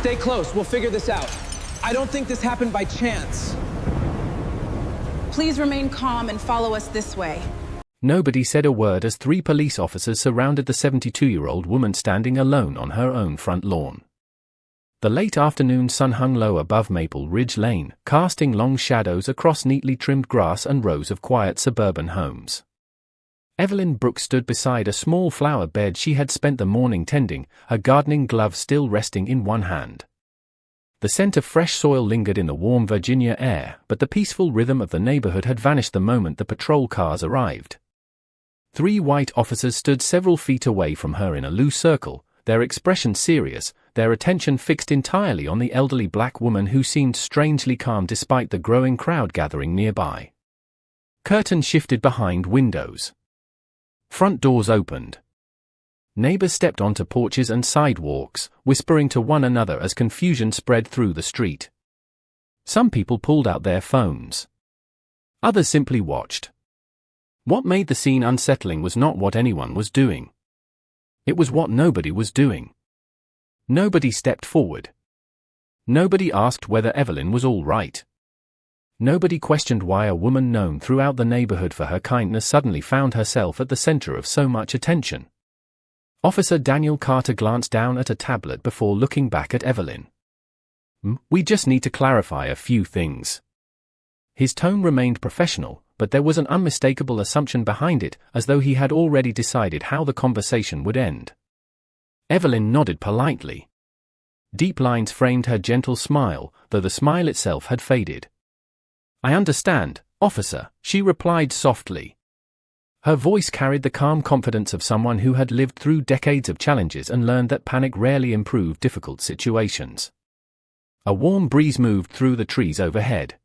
Stay close, we'll figure this out. I don't think this happened by chance. Please remain calm and follow us this way. Nobody said a word as 3 police officers surrounded the 72-year-old woman standing alone on her own front lawn. The late afternoon sun hung low above Maple Ridge Lane, casting long shadows across neatly trimmed grass and rows of quiet suburban homes. Evelyn Brooks stood beside a small flower bed she had spent the morning tending, her gardening glove still resting in one hand. The scent of fresh soil lingered in the warm Virginia air, but the peaceful rhythm of the neighborhood had vanished the moment the patrol cars arrived. 3 white officers stood several feet away from her in a loose circle, their expression serious, their attention fixed entirely on the elderly black woman who seemed strangely calm despite the growing crowd gathering nearby. Curtains shifted behind windows. Front doors opened. Neighbors stepped onto porches and sidewalks, whispering to one another as confusion spread through the street. Some people pulled out their phones. Others simply watched. What made the scene unsettling was not what anyone was doing. It was what nobody was doing. Nobody stepped forward. Nobody asked whether Evelyn was all right. Nobody questioned why a woman known throughout the neighborhood for her kindness suddenly found herself at the center of so much attention. Officer Daniel Carter glanced down at a tablet before looking back at Evelyn. "We just need to clarify a few things." His tone remained professional, but there was an unmistakable assumption behind it, as though he had already decided how the conversation would end. Evelyn nodded politely. Deep lines framed her gentle smile, though the smile itself had faded. "I understand, officer," she replied softly. Her voice carried the calm confidence of someone who had lived through decades of challenges and learned that panic rarely improved difficult situations. A warm breeze moved through the trees overhead.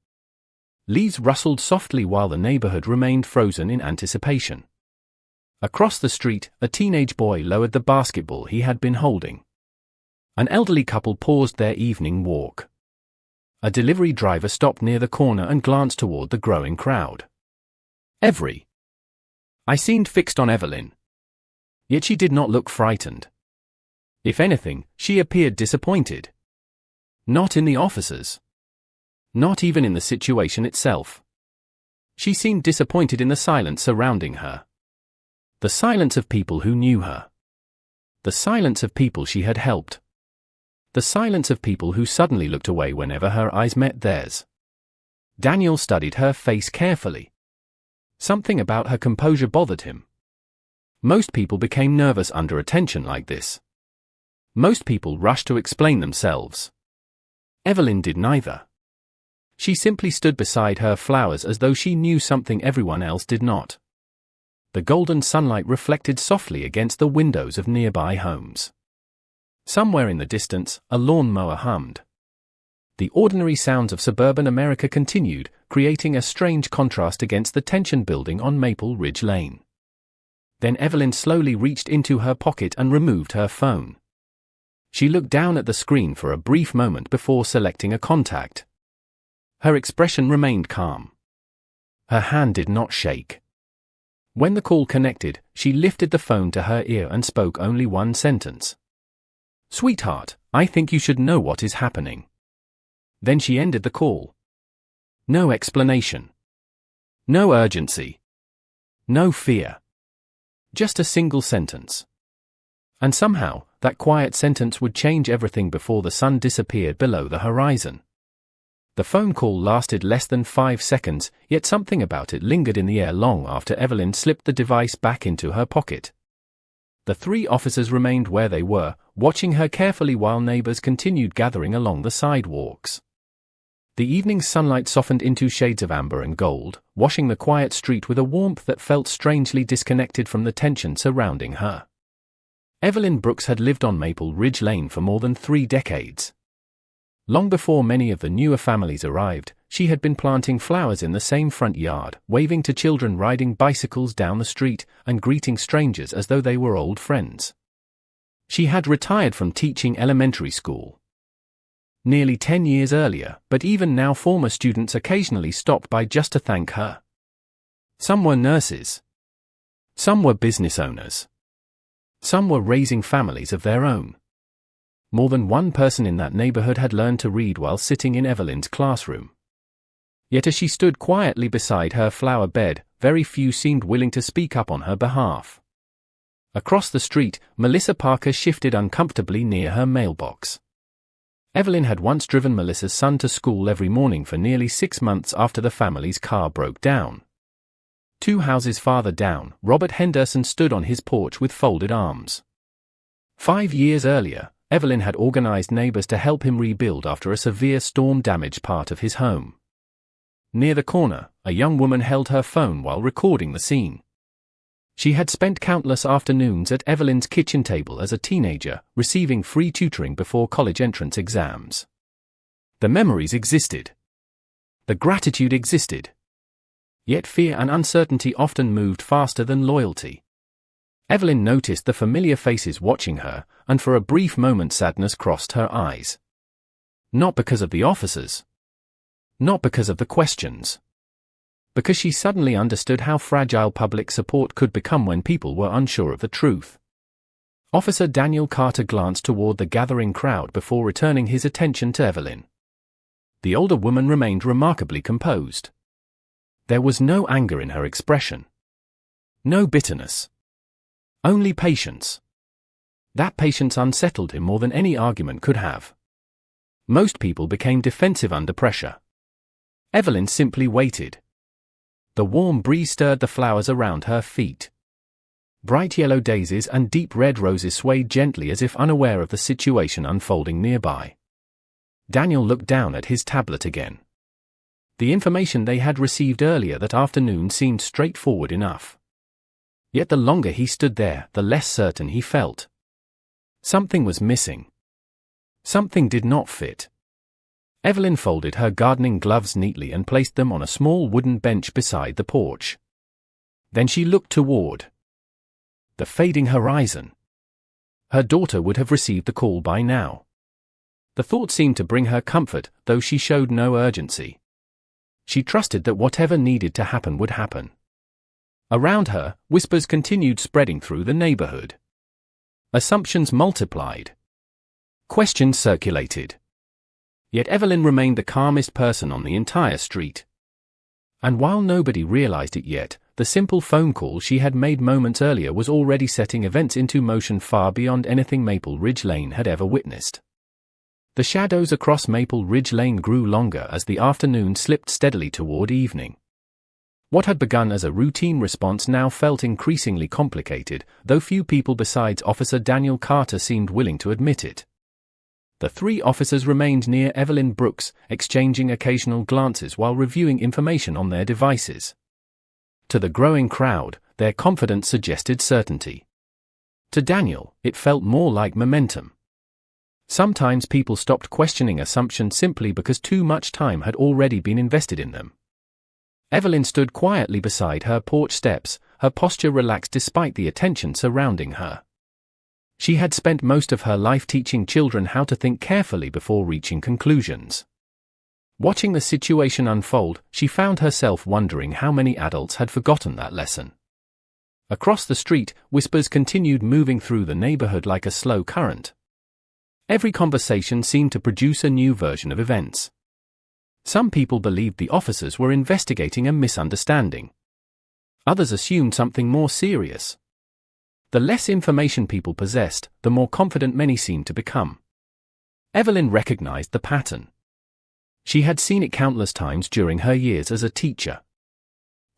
Leaves rustled softly while the neighborhood remained frozen in anticipation. Across the street, a teenage boy lowered the basketball he had been holding. An elderly couple paused their evening walk. A delivery driver stopped near the corner and glanced toward the growing crowd. I seemed fixed on Evelyn. Yet she did not look frightened. If anything, she appeared disappointed. Not in the officers. Not even in the situation itself. She seemed disappointed in the silence surrounding her. The silence of people who knew her. The silence of people she had helped. The silence of people who suddenly looked away whenever her eyes met theirs. Daniel studied her face carefully. Something about her composure bothered him. Most people became nervous under attention like this. Most people rushed to explain themselves. Evelyn did neither. She simply stood beside her flowers as though she knew something everyone else did not. The golden sunlight reflected softly against the windows of nearby homes. Somewhere in the distance, a lawnmower hummed. The ordinary sounds of suburban America continued, creating a strange contrast against the tension building on Maple Ridge Lane. Then Evelyn slowly reached into her pocket and removed her phone. She looked down at the screen for a brief moment before selecting a contact. Her expression remained calm. Her hand did not shake. When the call connected, she lifted the phone to her ear and spoke only one sentence. "Sweetheart, I think you should know what is happening." Then she ended the call. No explanation. No urgency. No fear. Just a single sentence. And somehow, that quiet sentence would change everything before the sun disappeared below the horizon. The phone call lasted less than 5 seconds, yet something about it lingered in the air long after Evelyn slipped the device back into her pocket. The 3 officers remained where they were, watching her carefully while neighbors continued gathering along the sidewalks. The evening sunlight softened into shades of amber and gold, washing the quiet street with a warmth that felt strangely disconnected from the tension surrounding her. Evelyn Brooks had lived on Maple Ridge Lane for more than 3 decades. Long before many of the newer families arrived, she had been planting flowers in the same front yard, waving to children riding bicycles down the street, and greeting strangers as though they were old friends. She had retired from teaching elementary school nearly 10 years earlier, but even now former students occasionally stopped by just to thank her. Some were nurses. Some were business owners. Some were raising families of their own. More than one person in that neighborhood had learned to read while sitting in Evelyn's classroom. Yet as she stood quietly beside her flower bed, very few seemed willing to speak up on her behalf. Across the street, Melissa Parker shifted uncomfortably near her mailbox. Evelyn had once driven Melissa's son to school every morning for nearly 6 months after the family's car broke down. 2 houses farther down, Robert Henderson stood on his porch with folded arms. 5 years earlier, Evelyn had organized neighbors to help him rebuild after a severe storm damaged part of his home. Near the corner, a young woman held her phone while recording the scene. She had spent countless afternoons at Evelyn's kitchen table as a teenager, receiving free tutoring before college entrance exams. The memories existed. The gratitude existed. Yet fear and uncertainty often moved faster than loyalty. Evelyn noticed the familiar faces watching her, and for a brief moment sadness crossed her eyes. Not because of the officers. Not because of the questions. Because she suddenly understood how fragile public support could become when people were unsure of the truth. Officer Daniel Carter glanced toward the gathering crowd before returning his attention to Evelyn. The older woman remained remarkably composed. There was no anger in her expression. No bitterness. Only patience. That patience unsettled him more than any argument could have. Most people became defensive under pressure. Evelyn simply waited. The warm breeze stirred the flowers around her feet. Bright yellow daisies and deep red roses swayed gently as if unaware of the situation unfolding nearby. Daniel looked down at his tablet again. The information they had received earlier that afternoon seemed straightforward enough. Yet the longer he stood there, the less certain he felt. Something was missing. Something did not fit. Evelyn folded her gardening gloves neatly and placed them on a small wooden bench beside the porch. Then she looked toward the fading horizon. Her daughter would have received the call by now. The thought seemed to bring her comfort, though she showed no urgency. She trusted that whatever needed to happen would happen. Around her, whispers continued spreading through the neighborhood. Assumptions multiplied. Questions circulated. Yet Evelyn remained the calmest person on the entire street. And while nobody realized it yet, the simple phone call she had made moments earlier was already setting events into motion far beyond anything Maple Ridge Lane had ever witnessed. The shadows across Maple Ridge Lane grew longer as the afternoon slipped steadily toward evening. What had begun as a routine response now felt increasingly complicated, though few people besides Officer Daniel Carter seemed willing to admit it. The 3 officers remained near Evelyn Brooks, exchanging occasional glances while reviewing information on their devices. To the growing crowd, their confidence suggested certainty. To Daniel, it felt more like momentum. Sometimes people stopped questioning assumptions simply because too much time had already been invested in them. Evelyn stood quietly beside her porch steps, her posture relaxed despite the attention surrounding her. She had spent most of her life teaching children how to think carefully before reaching conclusions. Watching the situation unfold, she found herself wondering how many adults had forgotten that lesson. Across the street, whispers continued moving through the neighborhood like a slow current. Every conversation seemed to produce a new version of events. Some people believed the officers were investigating a misunderstanding. Others assumed something more serious. The less information people possessed, the more confident many seemed to become. Evelyn recognized the pattern. She had seen it countless times during her years as a teacher.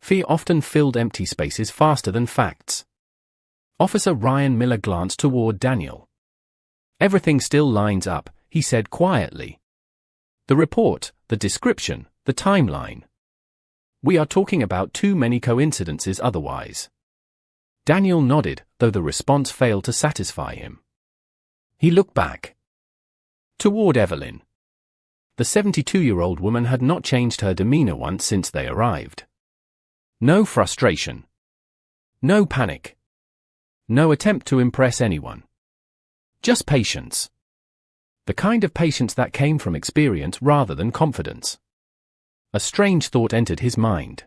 Fear often filled empty spaces faster than facts. Officer Ryan Miller glanced toward Daniel. "Everything still lines up," he said quietly. "The report, the description, the timeline. We are talking about too many coincidences otherwise." Daniel nodded, though the response failed to satisfy him. He looked back toward Evelyn. The 72-year-old woman had not changed her demeanor once since they arrived. No frustration. No panic. No attempt to impress anyone. Just patience. The kind of patience that came from experience rather than confidence. A strange thought entered his mind.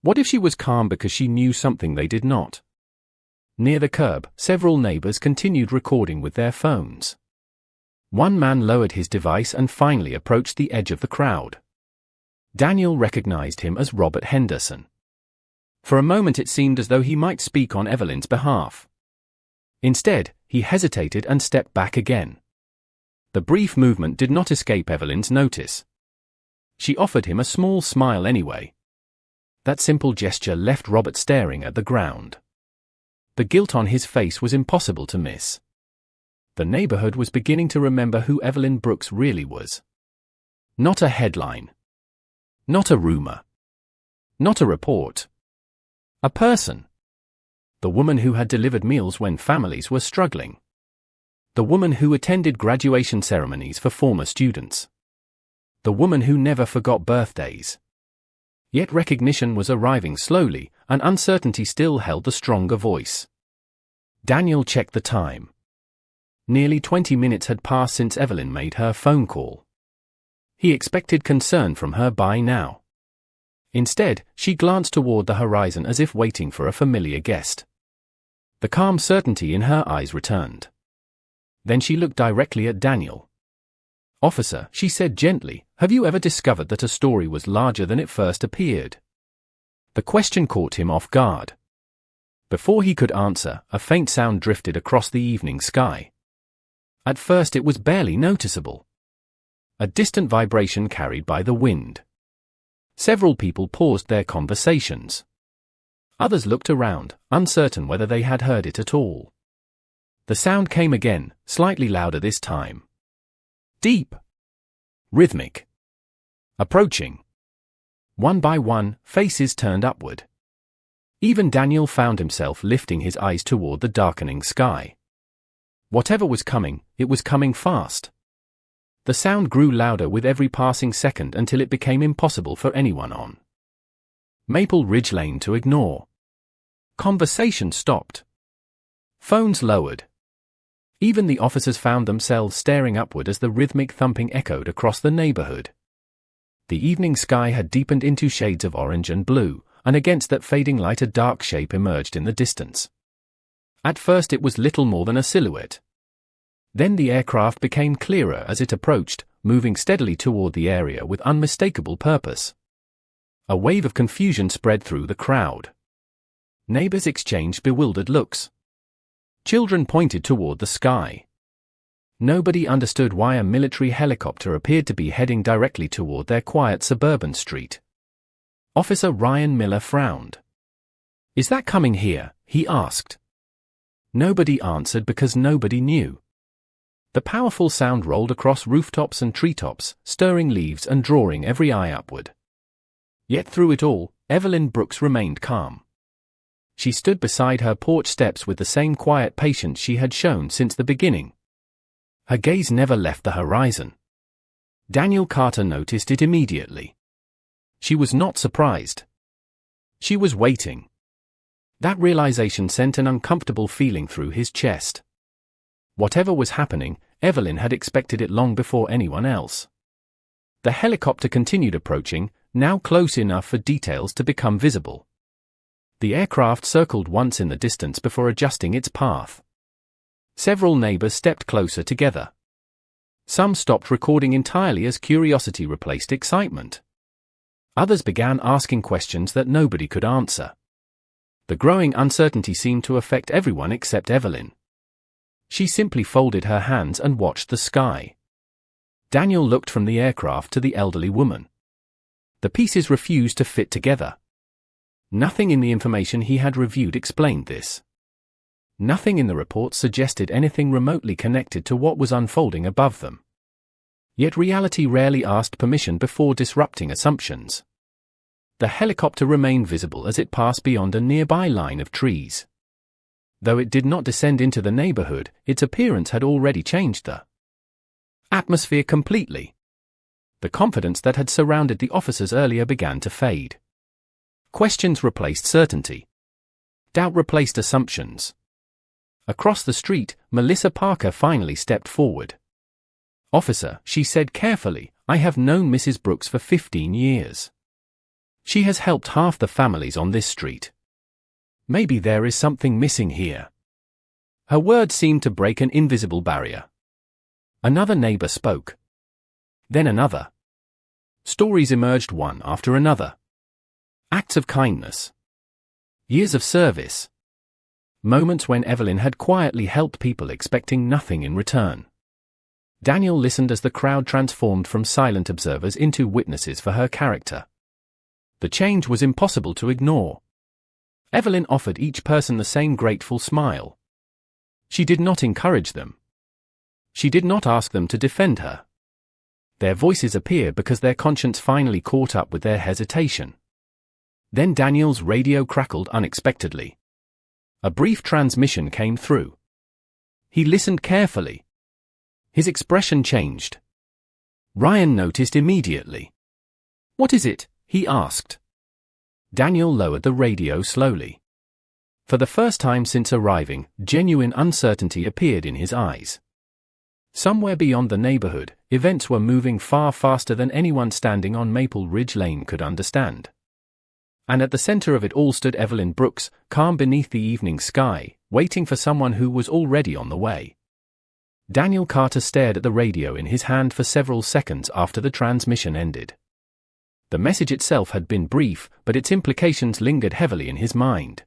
What if she was calm because she knew something they did not? Near the curb, several neighbors continued recording with their phones. One man lowered his device and finally approached the edge of the crowd. Daniel recognized him as Robert Henderson. For a moment it seemed as though he might speak on Evelyn's behalf. Instead, he hesitated and stepped back again. The brief movement did not escape Evelyn's notice. She offered him a small smile anyway. That simple gesture left Robert staring at the ground. The guilt on his face was impossible to miss. The neighborhood was beginning to remember who Evelyn Brooks really was. Not a headline. Not a rumor. Not a report. A person. The woman who had delivered meals when families were struggling. The woman who attended graduation ceremonies for former students. The woman who never forgot birthdays. Yet recognition was arriving slowly, and uncertainty still held the stronger voice. Daniel checked the time. Nearly 20 minutes had passed since Evelyn made her phone call. He expected concern from her by now. Instead, she glanced toward the horizon as if waiting for a familiar guest. The calm certainty in her eyes returned. Then she looked directly at Daniel. "Officer," she said gently, "have you ever discovered that a story was larger than it first appeared?" The question caught him off guard. Before he could answer, a faint sound drifted across the evening sky. At first it was barely noticeable. A distant vibration carried by the wind. Several people paused their conversations. Others looked around, uncertain whether they had heard it at all. The sound came again, slightly louder this time. Deep. Rhythmic. Approaching. One by one, faces turned upward. Even Daniel found himself lifting his eyes toward the darkening sky. Whatever was coming, it was coming fast. The sound grew louder with every passing second until it became impossible for anyone on Maple Ridge Lane to ignore. Conversation stopped. Phones lowered. Even the officers found themselves staring upward as the rhythmic thumping echoed across the neighborhood. The evening sky had deepened into shades of orange and blue, and against that fading light a dark shape emerged in the distance. At first it was little more than a silhouette. Then the aircraft became clearer as it approached, moving steadily toward the area with unmistakable purpose. A wave of confusion spread through the crowd. Neighbors exchanged bewildered looks. Children pointed toward the sky. Nobody understood why a military helicopter appeared to be heading directly toward their quiet suburban street. Officer Ryan Miller frowned. "Is that coming here?" he asked. Nobody answered because nobody knew. The powerful sound rolled across rooftops and treetops, stirring leaves and drawing every eye upward. Yet through it all, Evelyn Brooks remained calm. She stood beside her porch steps with the same quiet patience she had shown since the beginning. Her gaze never left the horizon. Daniel Carter noticed it immediately. She was not surprised. She was waiting. That realization sent an uncomfortable feeling through his chest. Whatever was happening, Evelyn had expected it long before anyone else. The helicopter continued approaching, now close enough for details to become visible. The aircraft circled once in the distance before adjusting its path. Several neighbors stepped closer together. Some stopped recording entirely as curiosity replaced excitement. Others began asking questions that nobody could answer. The growing uncertainty seemed to affect everyone except Evelyn. She simply folded her hands and watched the sky. Daniel looked from the aircraft to the elderly woman. The pieces refused to fit together. Nothing in the information he had reviewed explained this. Nothing in the report suggested anything remotely connected to what was unfolding above them. Yet reality rarely asked permission before disrupting assumptions. The helicopter remained visible as it passed beyond a nearby line of trees. Though it did not descend into the neighborhood, its appearance had already changed the atmosphere completely. The confidence that had surrounded the officers earlier began to fade. Questions replaced certainty. Doubt replaced assumptions. Across the street, Melissa Parker finally stepped forward. "Officer," she said carefully, "I have known Mrs. Brooks for 15 years. She has helped half the families on this street. Maybe there is something missing here." Her words seemed to break an invisible barrier. Another neighbor spoke. Then another. Stories emerged one after another. Acts of kindness. Years of service. Moments when Evelyn had quietly helped people expecting nothing in return. Daniel listened as the crowd transformed from silent observers into witnesses for her character. The change was impossible to ignore. Evelyn offered each person the same grateful smile. She did not encourage them. She did not ask them to defend her. Their voices appeared because their conscience finally caught up with their hesitation. Then Daniel's radio crackled unexpectedly. A brief transmission came through. He listened carefully. His expression changed. Ryan noticed immediately. "What is it?" he asked. Daniel lowered the radio slowly. For the first time since arriving, genuine uncertainty appeared in his eyes. Somewhere beyond the neighborhood, events were moving far faster than anyone standing on Maple Ridge Lane could understand. And at the center of it all stood Evelyn Brooks, calm beneath the evening sky, waiting for someone who was already on the way. Daniel Carter stared at the radio in his hand for several seconds after the transmission ended. The message itself had been brief, but its implications lingered heavily in his mind.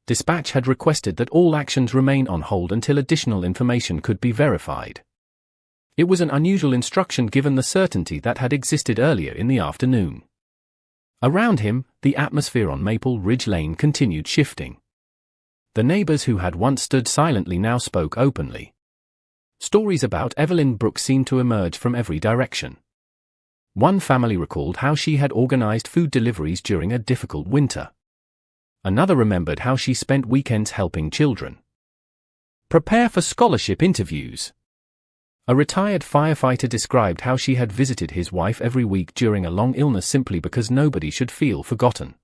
Dispatch had requested that all actions remain on hold until additional information could be verified. It was an unusual instruction given the certainty that had existed earlier in the afternoon. Around him, the atmosphere on Maple Ridge Lane continued shifting. The neighbors who had once stood silently now spoke openly. Stories about Evelyn Brooks seemed to emerge from every direction. One family recalled how she had organized food deliveries during a difficult winter. Another remembered how she spent weekends helping children prepare for scholarship interviews. A retired firefighter described how she had visited his wife every week during a long illness simply because nobody should feel forgotten.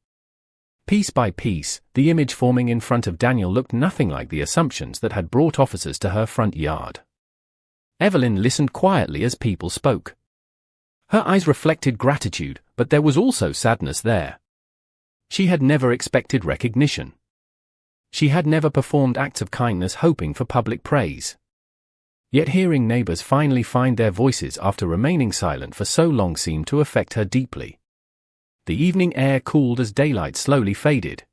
Piece by piece, the image forming in front of Daniel looked nothing like the assumptions that had brought officers to her front yard. Evelyn listened quietly as people spoke. Her eyes reflected gratitude, but there was also sadness there. She had never expected recognition. She had never performed acts of kindness hoping for public praise. Yet hearing neighbors finally find their voices after remaining silent for so long seemed to affect her deeply. The evening air cooled as daylight slowly faded.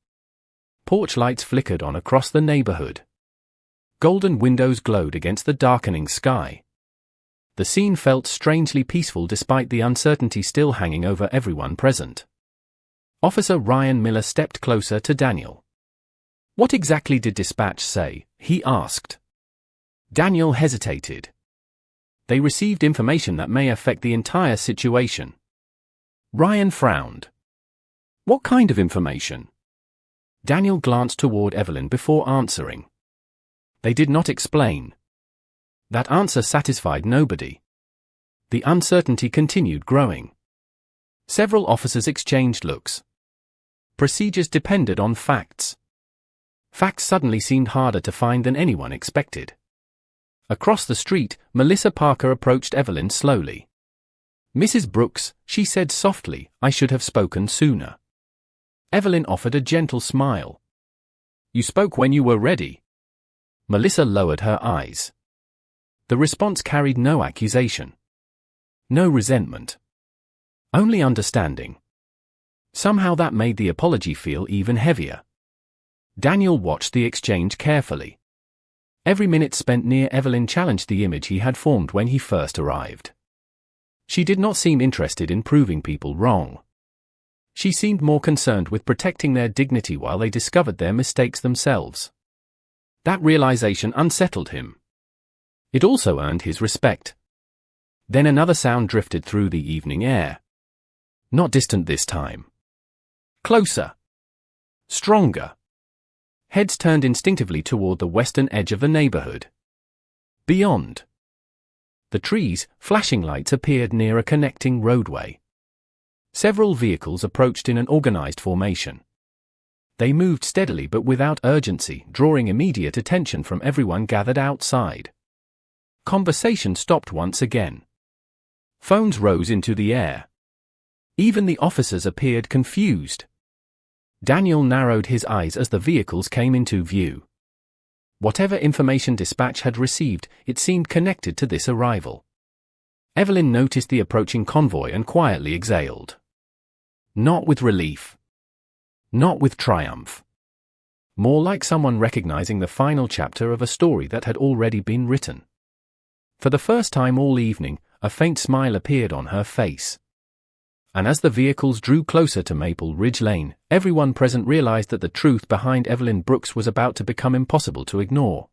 Porch lights flickered on across the neighborhood. Golden windows glowed against the darkening sky. The scene felt strangely peaceful despite the uncertainty still hanging over everyone present. Officer Ryan Miller stepped closer to Daniel. "What exactly did dispatch say?" he asked. Daniel hesitated. "They received information that may affect the entire situation." Ryan frowned. "What kind of information?" Daniel glanced toward Evelyn before answering. "They did not explain." That answer satisfied nobody. The uncertainty continued growing. Several officers exchanged looks. Procedures depended on facts. Facts suddenly seemed harder to find than anyone expected. Across the street, Melissa Parker approached Evelyn slowly. "Mrs. Brooks," she said softly, "I should have spoken sooner." Evelyn offered a gentle smile. "You spoke when you were ready." Melissa lowered her eyes. The response carried no accusation. No resentment. Only understanding. Somehow that made the apology feel even heavier. Daniel watched the exchange carefully. Every minute spent near Evelyn challenged the image he had formed when he first arrived. She did not seem interested in proving people wrong. She seemed more concerned with protecting their dignity while they discovered their mistakes themselves. That realization unsettled him. It also earned his respect. Then another sound drifted through the evening air. Not distant this time. Closer. Stronger. Heads turned instinctively toward the western edge of the neighborhood. Beyond. The trees, flashing lights appeared near a connecting roadway. Several vehicles approached in an organized formation. They moved steadily but without urgency, drawing immediate attention from everyone gathered outside. Conversation stopped once again. Phones rose into the air. Even the officers appeared confused. Daniel narrowed his eyes as the vehicles came into view. Whatever information dispatch had received, it seemed connected to this arrival. Evelyn noticed the approaching convoy and quietly exhaled. Not with relief. Not with triumph. More like someone recognizing the final chapter of a story that had already been written. For the first time all evening, a faint smile appeared on her face. And as the vehicles drew closer to Maple Ridge Lane, everyone present realized that the truth behind Evelyn Brooks was about to become impossible to ignore.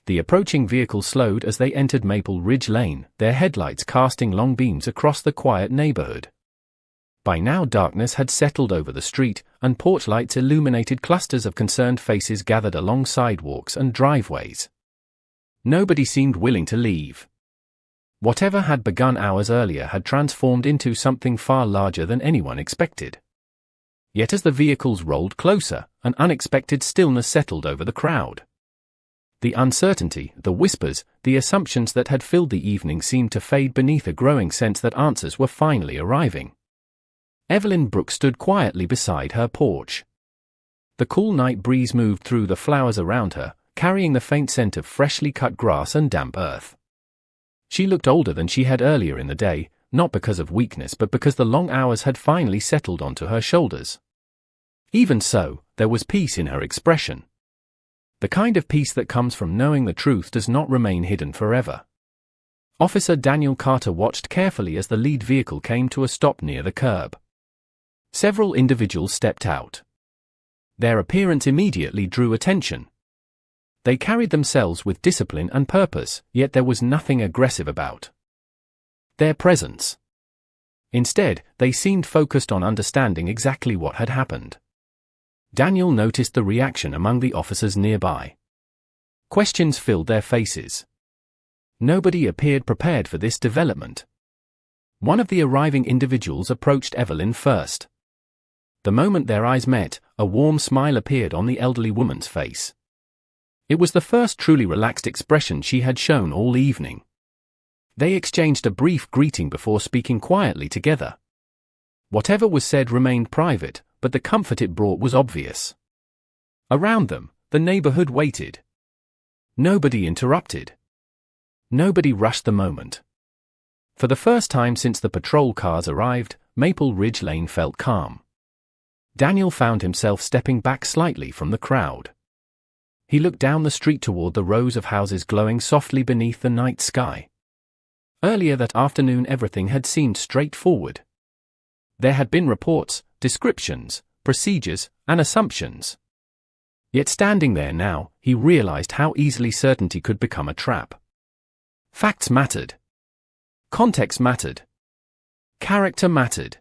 The approaching vehicle slowed as they entered Maple Ridge Lane, their headlights casting long beams across the quiet neighborhood. By now darkness had settled over the street, and porch lights illuminated clusters of concerned faces gathered along sidewalks and driveways. Nobody seemed willing to leave. Whatever had begun hours earlier had transformed into something far larger than anyone expected. Yet as the vehicles rolled closer, an unexpected stillness settled over the crowd. The uncertainty, the whispers, the assumptions that had filled the evening seemed to fade beneath a growing sense that answers were finally arriving. Evelyn Brooks stood quietly beside her porch. The cool night breeze moved through the flowers around her, carrying the faint scent of freshly cut grass and damp earth. She looked older than she had earlier in the day, not because of weakness but because the long hours had finally settled onto her shoulders. Even so, there was peace in her expression. The kind of peace that comes from knowing the truth does not remain hidden forever. Officer Daniel Carter watched carefully as the lead vehicle came to a stop near the curb. Several individuals stepped out. Their appearance immediately drew attention. They carried themselves with discipline and purpose, yet there was nothing aggressive about their presence. Instead, they seemed focused on understanding exactly what had happened. Daniel noticed the reaction among the officers nearby. Questions filled their faces. Nobody appeared prepared for this development. One of the arriving individuals approached Evelyn first. The moment their eyes met, a warm smile appeared on the elderly woman's face. It was the first truly relaxed expression she had shown all evening. They exchanged a brief greeting before speaking quietly together. Whatever was said remained private, but the comfort it brought was obvious. Around them, the neighborhood waited. Nobody interrupted. Nobody rushed the moment. For the first time since the patrol cars arrived, Maple Ridge Lane felt calm. Daniel found himself stepping back slightly from the crowd. He looked down the street toward the rows of houses glowing softly beneath the night sky. Earlier that afternoon everything had seemed straightforward. There had been reports, descriptions, procedures, and assumptions. Yet standing there now, he realized how easily certainty could become a trap. Facts mattered. Context mattered. Character mattered.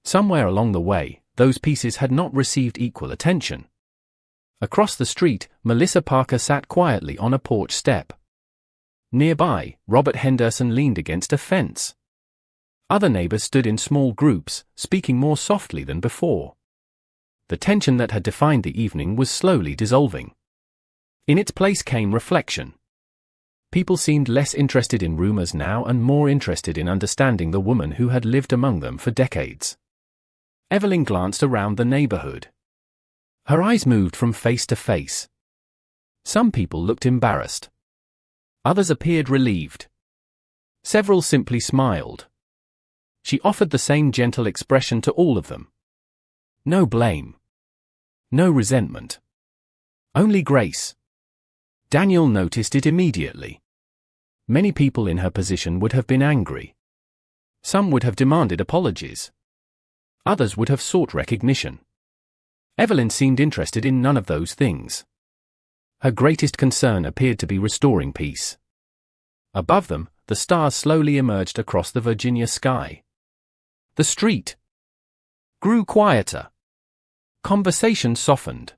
Somewhere along the way, those pieces had not received equal attention. Across the street, Melissa Parker sat quietly on a porch step. Nearby, Robert Henderson leaned against a fence. Other neighbors stood in small groups, speaking more softly than before. The tension that had defined the evening was slowly dissolving. In its place came reflection. People seemed less interested in rumors now and more interested in understanding the woman who had lived among them for decades. Evelyn glanced around the neighborhood. Her eyes moved from face to face. Some people looked embarrassed. Others appeared relieved. Several simply smiled. She offered the same gentle expression to all of them. No blame. No resentment. Only grace. Daniel noticed it immediately. Many people in her position would have been angry. Some would have demanded apologies. Others would have sought recognition. Evelyn seemed interested in none of those things. Her greatest concern appeared to be restoring peace. Above them, the stars slowly emerged across the Virginia sky. The street grew quieter. Conversation softened.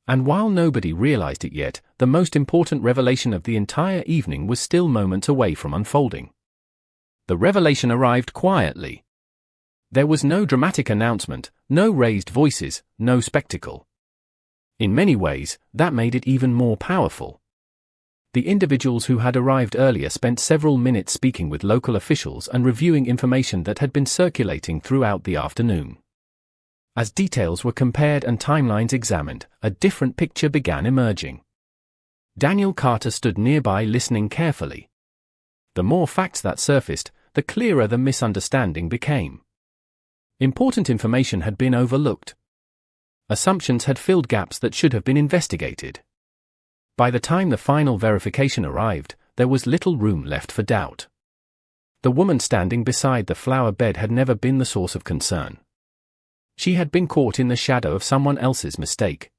And while nobody realized it yet, the most important revelation of the entire evening was still moments away from unfolding. The revelation arrived quietly. There was no dramatic announcement, no raised voices, no spectacle. In many ways, that made it even more powerful. The individuals who had arrived earlier spent several minutes speaking with local officials and reviewing information that had been circulating throughout the afternoon. As details were compared and timelines examined, a different picture began emerging. Daniel Carter stood nearby listening carefully. The more facts that surfaced, the clearer the misunderstanding became. Important information had been overlooked. Assumptions had filled gaps that should have been investigated. By the time the final verification arrived, there was little room left for doubt. The woman standing beside the flower bed had never been the source of concern. She had been caught in the shadow of someone else's mistake.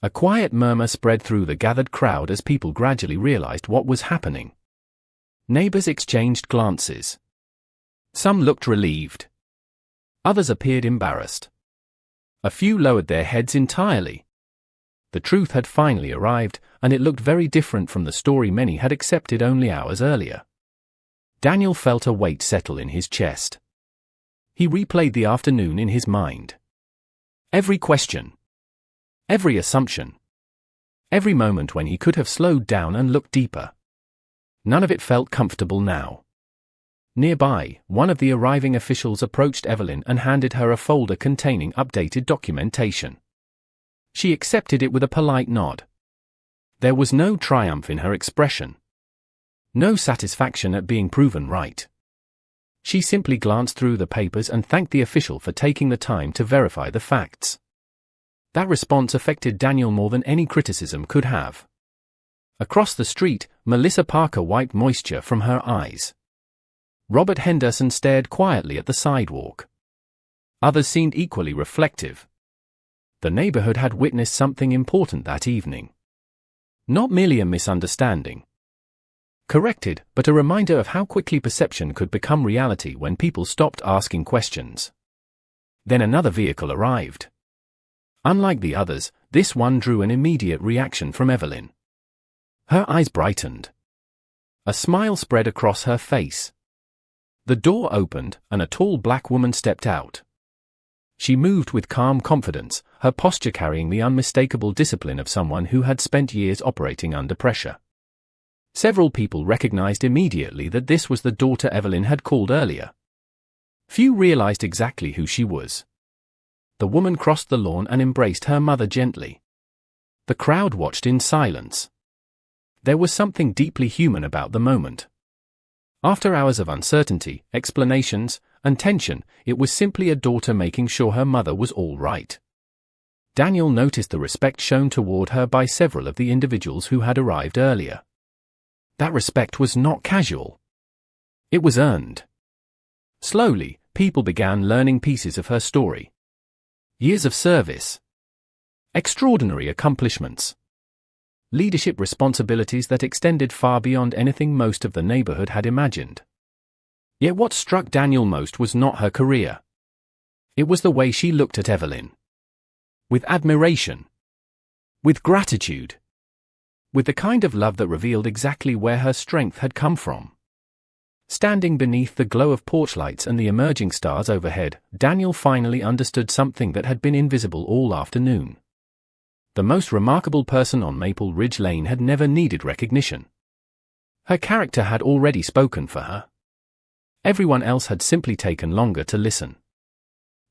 A quiet murmur spread through the gathered crowd as people gradually realized what was happening. Neighbors exchanged glances. Some looked relieved. Others appeared embarrassed. A few lowered their heads entirely. The truth had finally arrived, and it looked very different from the story many had accepted only hours earlier. Daniel felt a weight settle in his chest. He replayed the afternoon in his mind. Every question. Every assumption. Every moment when he could have slowed down and looked deeper. None of it felt comfortable now. Nearby, one of the arriving officials approached Evelyn and handed her a folder containing updated documentation. She accepted it with a polite nod. There was no triumph in her expression. No satisfaction at being proven right. She simply glanced through the papers and thanked the official for taking the time to verify the facts. That response affected Daniel more than any criticism could have. Across the street, Melissa Parker wiped moisture from her eyes. Robert Henderson stared quietly at the sidewalk. Others seemed equally reflective. The neighborhood had witnessed something important that evening. Not merely a misunderstanding. Corrected, but a reminder of how quickly perception could become reality when people stopped asking questions. Then another vehicle arrived. Unlike the others, this one drew an immediate reaction from Evelyn. Her eyes brightened. A smile spread across her face. The door opened, and a tall black woman stepped out. She moved with calm confidence, her posture carrying the unmistakable discipline of someone who had spent years operating under pressure. Several people recognized immediately that this was the daughter Evelyn had called earlier. Few realized exactly who she was. The woman crossed the lawn and embraced her mother gently. The crowd watched in silence. There was something deeply human about the moment. After hours of uncertainty, explanations, and tension, it was simply a daughter making sure her mother was all right. Daniel noticed the respect shown toward her by several of the individuals who had arrived earlier. That respect was not casual. It was earned. Slowly, people began learning pieces of her story. Years of service. Extraordinary accomplishments. Leadership responsibilities that extended far beyond anything most of the neighborhood had imagined. Yet what struck Daniel most was not her career. It was the way she looked at Evelyn. With admiration. With gratitude. With the kind of love that revealed exactly where her strength had come from. Standing beneath the glow of porch lights and the emerging stars overhead, Daniel finally understood something that had been invisible all afternoon. The most remarkable person on Maple Ridge Lane had never needed recognition. Her character had already spoken for her. Everyone else had simply taken longer to listen.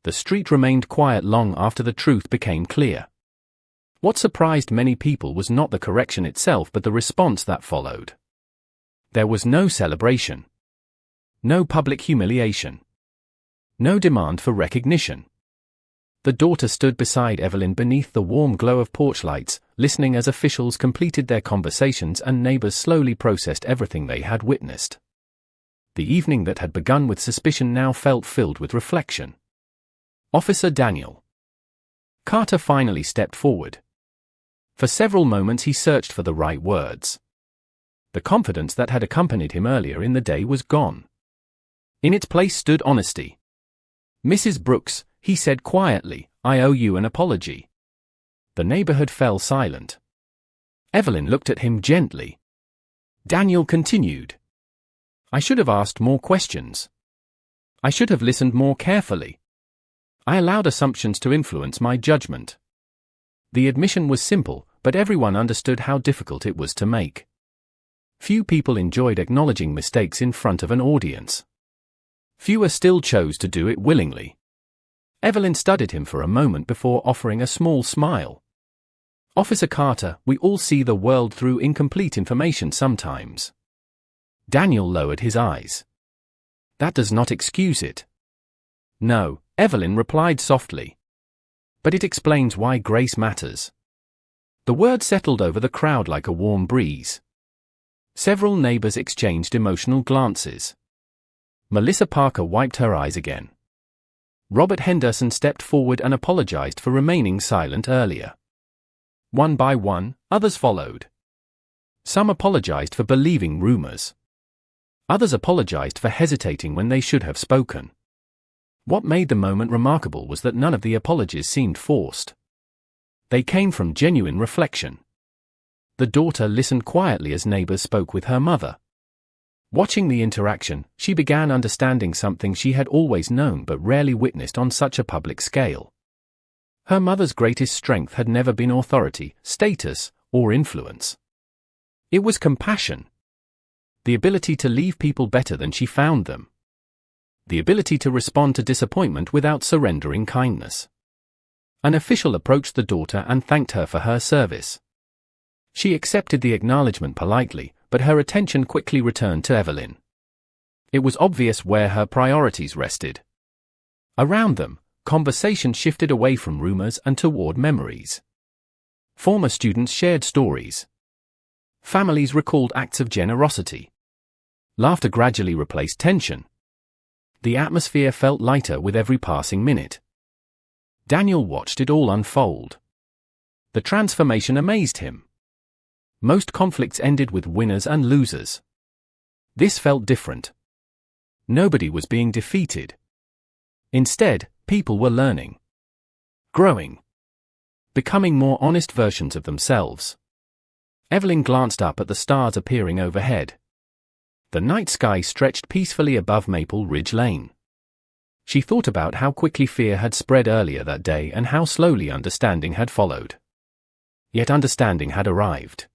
The street remained quiet long after the truth became clear. What surprised many people was not the correction itself but the response that followed. There was no celebration. No public humiliation. No demand for recognition. The daughter stood beside Evelyn beneath the warm glow of porch lights, listening as officials completed their conversations and neighbors slowly processed everything they had witnessed. The evening that had begun with suspicion now felt filled with reflection. Officer Daniel Carter finally stepped forward. For several moments he searched for the right words. The confidence that had accompanied him earlier in the day was gone. In its place stood honesty. "Mrs. Brooks," he said quietly, "I owe you an apology." The neighborhood fell silent. Evelyn looked at him gently. Daniel continued. "I should have asked more questions. I should have listened more carefully. I allowed assumptions to influence my judgment." The admission was simple, but everyone understood how difficult it was to make. Few people enjoyed acknowledging mistakes in front of an audience. Fewer still chose to do it willingly. Evelyn studied him for a moment before offering a small smile. Officer Carter, we all see the world through incomplete information sometimes. Daniel lowered his eyes. That does not excuse it. No, Evelyn replied softly. But it explains why grace matters. The word settled over the crowd like a warm breeze. Several neighbors exchanged emotional glances. Melissa Parker wiped her eyes again. Robert Henderson stepped forward and apologized for remaining silent earlier. One by one, others followed. Some apologized for believing rumors. Others apologized for hesitating when they should have spoken. What made the moment remarkable was that none of the apologies seemed forced. They came from genuine reflection. The daughter listened quietly as neighbors spoke with her mother. Watching the interaction, she began understanding something she had always known but rarely witnessed on such a public scale. Her mother's greatest strength had never been authority, status, or influence. It was compassion. The ability to leave people better than she found them. The ability to respond to disappointment without surrendering kindness. An official approached the daughter and thanked her for her service. She accepted the acknowledgement politely, but her attention quickly returned to Evelyn. It was obvious where her priorities rested. Around them, conversation shifted away from rumors and toward memories. Former students shared stories. Families recalled acts of generosity. Laughter gradually replaced tension. The atmosphere felt lighter with every passing minute. Daniel watched it all unfold. The transformation amazed him. Most conflicts ended with winners and losers. This felt different. Nobody was being defeated. Instead, people were learning. Growing. Becoming more honest versions of themselves. Evelyn glanced up at the stars appearing overhead. The night sky stretched peacefully above Maple Ridge Lane. She thought about how quickly fear had spread earlier that day and how slowly understanding had followed. Yet understanding had arrived.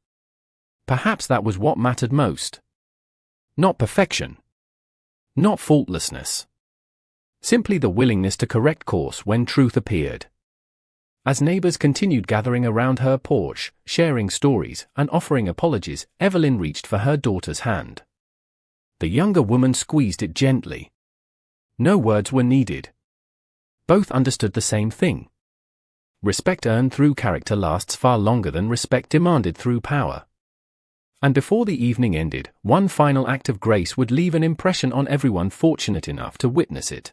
Perhaps that was what mattered most. Not perfection. Not faultlessness. Simply the willingness to correct course when truth appeared. As neighbors continued gathering around her porch, sharing stories and offering apologies, Evelyn reached for her daughter's hand. The younger woman squeezed it gently. No words were needed. Both understood the same thing. Respect earned through character lasts far longer than respect demanded through power. And before the evening ended, one final act of grace would leave an impression on everyone fortunate enough to witness it.